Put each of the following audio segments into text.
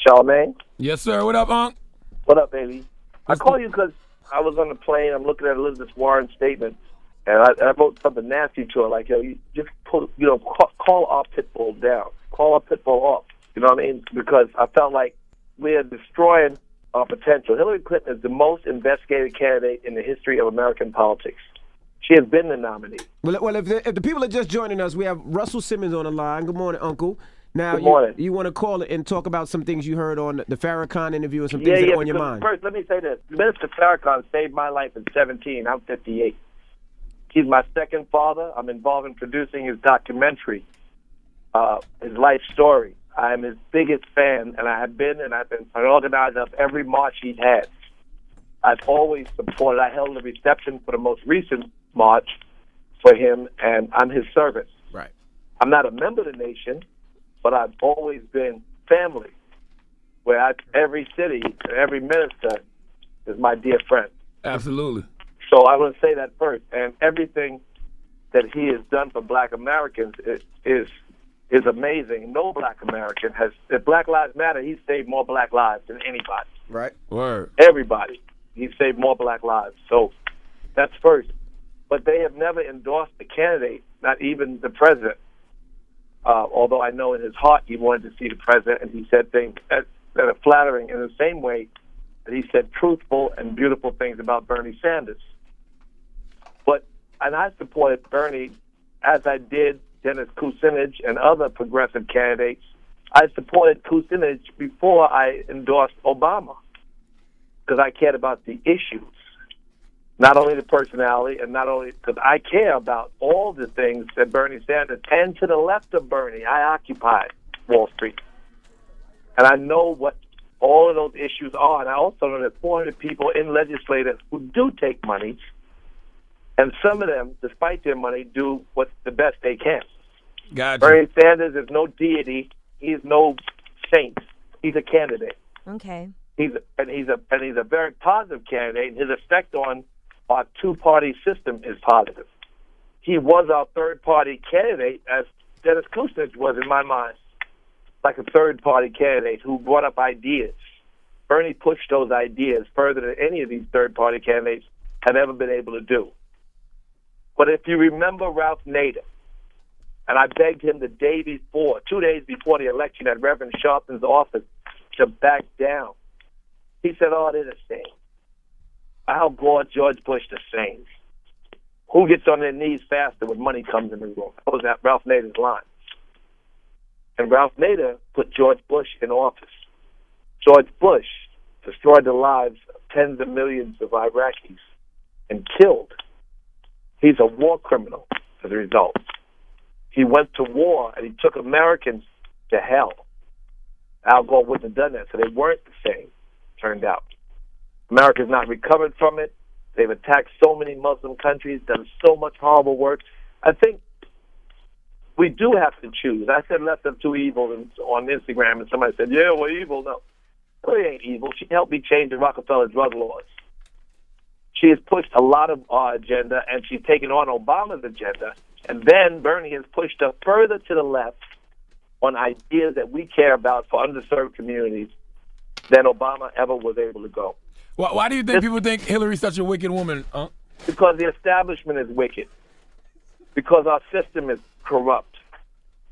Charlamagne? Yes, sir. What up, Unc? What up, baby? I call you because I was on the plane. I'm looking at Elizabeth Warren's statement, and I wrote something nasty to her, like, you just call our pit bull down. Call our pit bull off. You know what I mean? Because I felt like we are destroying our potential. Hillary Clinton is the most investigated candidate in the history of American politics. She has been the nominee. Well, if the people are just joining us, we have Russell Simmons on the line. Good morning, Uncle. Now, Good morning. You want to call and talk about some things you heard on the Farrakhan interview and some things that are on your mind. First, let me say this. Minister Farrakhan saved my life at 17. I'm 58. He's my second father. I'm involved in producing his documentary, his life story. I'm his biggest fan, and I've been an organizer of every march he's had. I've always supported. I held the reception for the most recent march for him, and I'm his servant. Right. I'm not a member of the nation, but I've always been family, where every city, every minister is my dear friend. Absolutely. So I want to say that first. And everything that he has done for black Americans is amazing. No black American has, if Black Lives Matter, he's saved more black lives than anybody. Right. Word. Everybody. He's saved more black lives. So that's first. But they have never endorsed the candidate, not even the president. Although I know in his heart he wanted to see the president, and he said things that are flattering in the same way that he said truthful and beautiful things about Bernie Sanders. And I supported Bernie as I did Dennis Kucinich and other progressive candidates. I supported Kucinich before I endorsed Obama because I cared about the issues, not only the personality, and not only because I care about all the things that Bernie Sanders, and to the left of Bernie, I occupy Wall Street. And I know what all of those issues are. And I also know that 400 people in legislators who do take money, and some of them, despite their money, do what's the best they can. Gotcha. Bernie Sanders is no deity. He's no saint. He's a candidate. Okay. He's a very positive candidate. His effect on our two-party system is positive. He was our third-party candidate, as Dennis Kucinich was in my mind, like a third-party candidate who brought up ideas. Bernie pushed those ideas further than any of these third-party candidates have ever been able to do. But if you remember Ralph Nader, and I begged him the day before, 2 days before the election at Reverend Sharpton's office to back down, he said, oh, they're the same. Al Gore, George Bush, the same. Who gets on their knees faster when money comes in the room? That was Ralph Nader's line. And Ralph Nader put George Bush in office. George Bush destroyed the lives of tens of millions of Iraqis and killed. He's a war criminal as a result. He went to war and he took Americans to hell. Al Gore wouldn't have done that, so they weren't the same, turned out. America's not recovered from it. They've attacked so many Muslim countries, done so much horrible work. I think we do have to choose. I said less of two evils on Instagram, and somebody said, yeah, we're evil. No, Hillary ain't evil. She helped me change the Rockefeller drug laws. She has pushed a lot of our agenda, and she's taken on Obama's agenda. And then Bernie has pushed her further to the left on ideas that we care about for underserved communities than Obama ever was able to go. Why do you think people think Hillary's such a wicked woman, Unc? Because the establishment is wicked. Because our system is corrupt.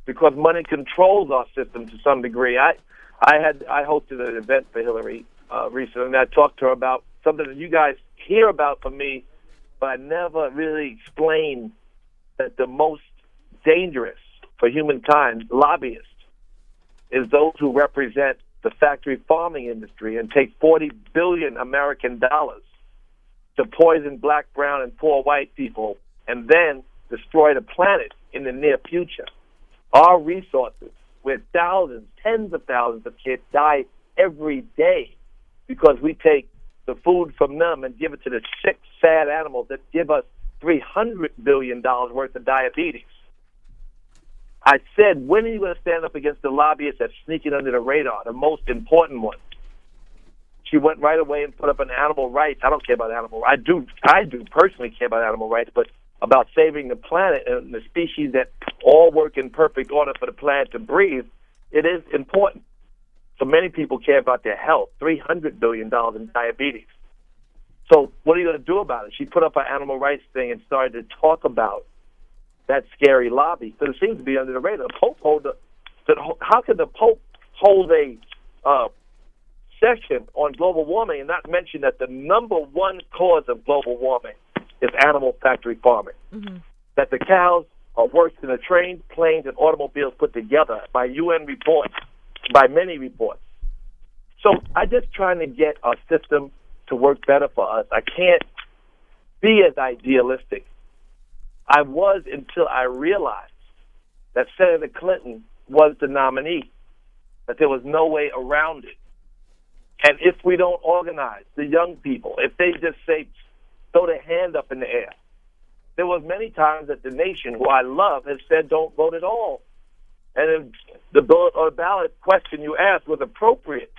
Because money controls our system to some degree. I hosted an event for Hillary recently, and I talked to her about something that you guys hear about from me, but I never really explained that the most dangerous for humankind, lobbyists, is those who represent the factory farming industry and take $40 billion American dollars to poison black, brown, and poor white people and then destroy the planet in the near future. Our resources, where thousands, tens of thousands of kids die every day because we take the food from them and give it to the sick, sad animals that give us $300 billion worth of diabetes. I said, when are you going to stand up against the lobbyists that's sneaking under the radar, the most important one? She went right away and put up an animal rights. I don't care about animal rights. I do personally care about animal rights, but about saving the planet and the species that all work in perfect order for the planet to breathe, it is important. So many people care about their health. $300 billion in diabetes. So what are you going to do about it? She put up her animal rights thing and started to talk about that scary lobby. Because it seems to be under the radar. How could the Pope hold a session on global warming and not mention that the number one cause of global warming is animal factory farming? Mm-hmm. That the cows are worse than the trains, planes, and automobiles put together by UN reports, by many reports. So I'm just trying to get our system to work better for us. I can't be as idealistic. I was until I realized that Senator Clinton was the nominee, that there was no way around it. And if we don't organize the young people, if they just say, throw their hand up in the air, there was many times that the nation, who I love, has said don't vote at all. And if the ballot question you asked was appropriate,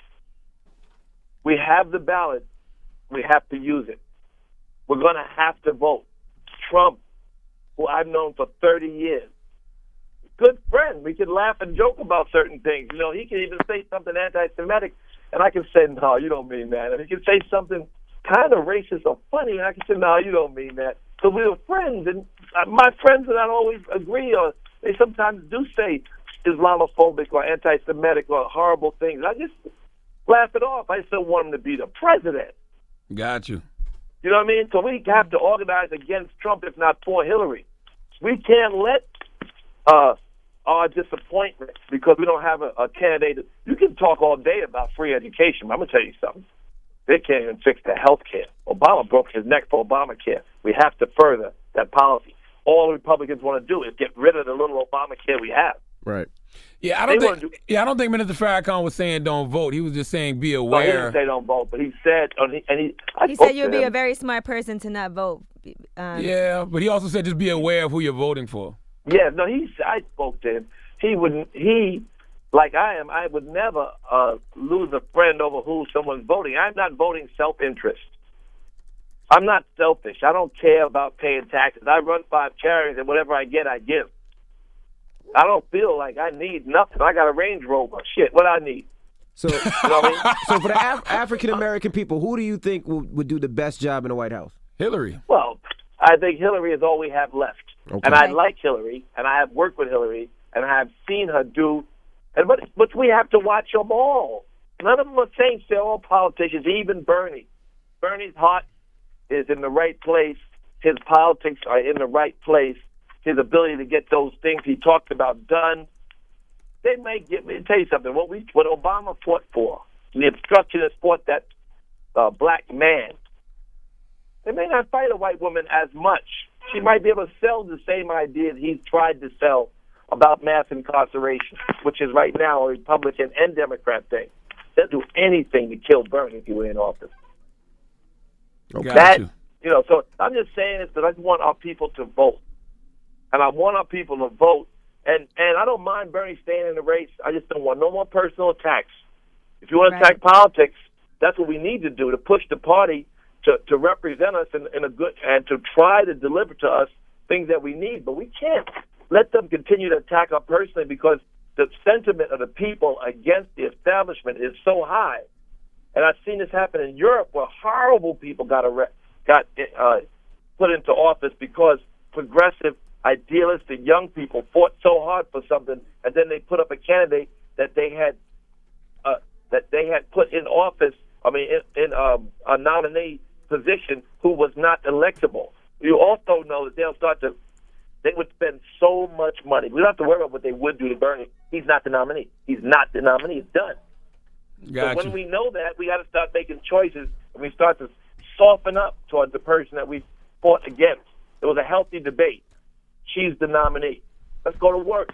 we have the ballot. We have to use it. We're going to have to vote. Trump, who I've known for 30 years, good friend. We can laugh and joke about certain things. You know, he can even say something anti-Semitic, and I can say, no, you don't mean that. And he can say something kind of racist or funny, and I can say, no, you don't mean that. So we were friends, and my friends do not always agree, or they sometimes do say Islamophobic or anti-Semitic or horrible things. I just laugh it off. I still want him to be the president. Got you. You know what I mean? So we have to organize against Trump, if not for Hillary. We can't let our disappointment, because we don't have a candidate. You can talk all day about free education, but I'm going to tell you something. They can't even fix the health care. Obama broke his neck for Obamacare. We have to further that policy. All the Republicans want to do is get rid of the little Obamacare we have. Right. Yeah, I don't think Minister Farrakhan was saying don't vote. He was just saying be aware. No, he didn't say don't vote, but he said, he said you'll be a very smart person to not vote. Yeah, but he also said just be aware of who you're voting for. Yeah, no, I spoke to him. He, like I am, I would never lose a friend over who someone's voting. I'm not voting self-interest. I'm not selfish. I don't care about paying taxes. I run 5 charities, and whatever I get, I give. I don't feel like I need nothing. I got a Range Rover. Shit, what I need? So, you know what I mean? So for the African-American people, who do you think would do the best job in the White House? Hillary. Well, I think Hillary is all we have left. Okay. And I like Hillary, and I have worked with Hillary, and I have seen her do. But we have to watch them all. None of them are saints. They're all politicians, even Bernie. Bernie's heart is in the right place. His politics are in the right place. His ability to get those things he talked about done. They may get. Let me tell you something. What Obama fought for, the obstructionists fought that black man. They may not fight a white woman as much. She might be able to sell the same ideas he's tried to sell about mass incarceration, which is right now a Republican and Democrat thing. They'll do anything to kill Bernie if he were in office. Okay. So I'm just saying this because I just want our people to vote. And I want our people to vote. And I don't mind Bernie staying in the race. I just don't want no more personal attacks. If you want to attack politics, that's what we need to do, to push the party to represent us in a good, and to try to deliver to us things that we need. But we can't let them continue to attack us personally, because the sentiment of the people against the establishment is so high. And I've seen this happen in Europe, where horrible people got put into office because progressive, idealistic young people fought so hard for something, and then they put up a candidate that they had put in office. I mean, in a nominee position who was not electable. You also know that they would spend so much money. We don't have to worry about what they would do to Bernie. He's not the nominee. He's not the nominee. It's done. Gotcha. So when we know that, we got to start making choices, and we start to soften up towards the person that we fought against. It was a healthy debate. She's the nominee. Let's go to work.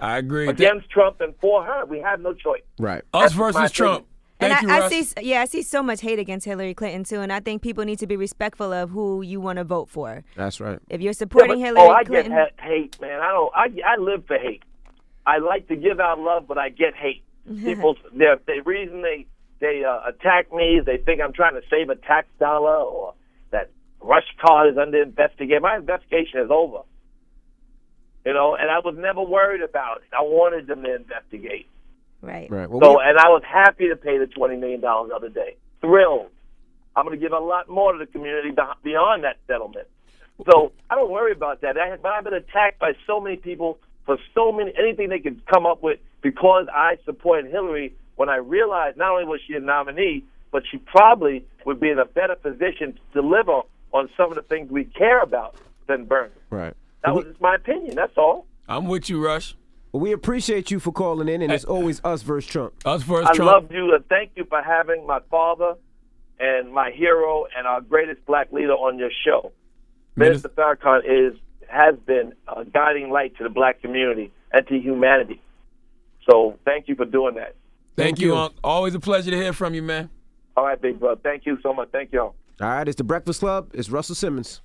I agree. Against Trump and for her, we have no choice. Right. Us versus Trump. Thank you, Russ. I see so much hate against Hillary Clinton too, and I think people need to be respectful of who you want to vote for. That's right. If you're supporting Hillary Clinton, I get hate, man. I live for hate. I like to give out love, but I get hate. People, the reason they attack me is they think I'm trying to save a tax dollar, or that Rush Card is under investigation. My investigation is over. And I was never worried about it. I wanted them to investigate. Right. Well, So, and I was happy to pay the $20 million the other day. Thrilled. I'm going to give a lot more to the community beyond that settlement. So I don't worry about that. I've been attacked by so many people for anything they could come up with because I supported Hillary when I realized not only was she a nominee, but she probably would be in a better position to deliver on some of the things we care about than Bernie. Right. That was just my opinion. That's all. I'm with you, Rush. Well, we appreciate you for calling in, and it's always us versus Trump. Us versus I Trump. love you, and thank you for having my father and my hero and our greatest black leader on your show. Minister Farrakhan has been a guiding light to the black community and to humanity. So thank you for doing that. Thank you, Unc. Always a pleasure to hear from you, man. All right, big brother. Thank you so much. Thank y'all. All right, it's the Breakfast Club. It's Russell Simmons.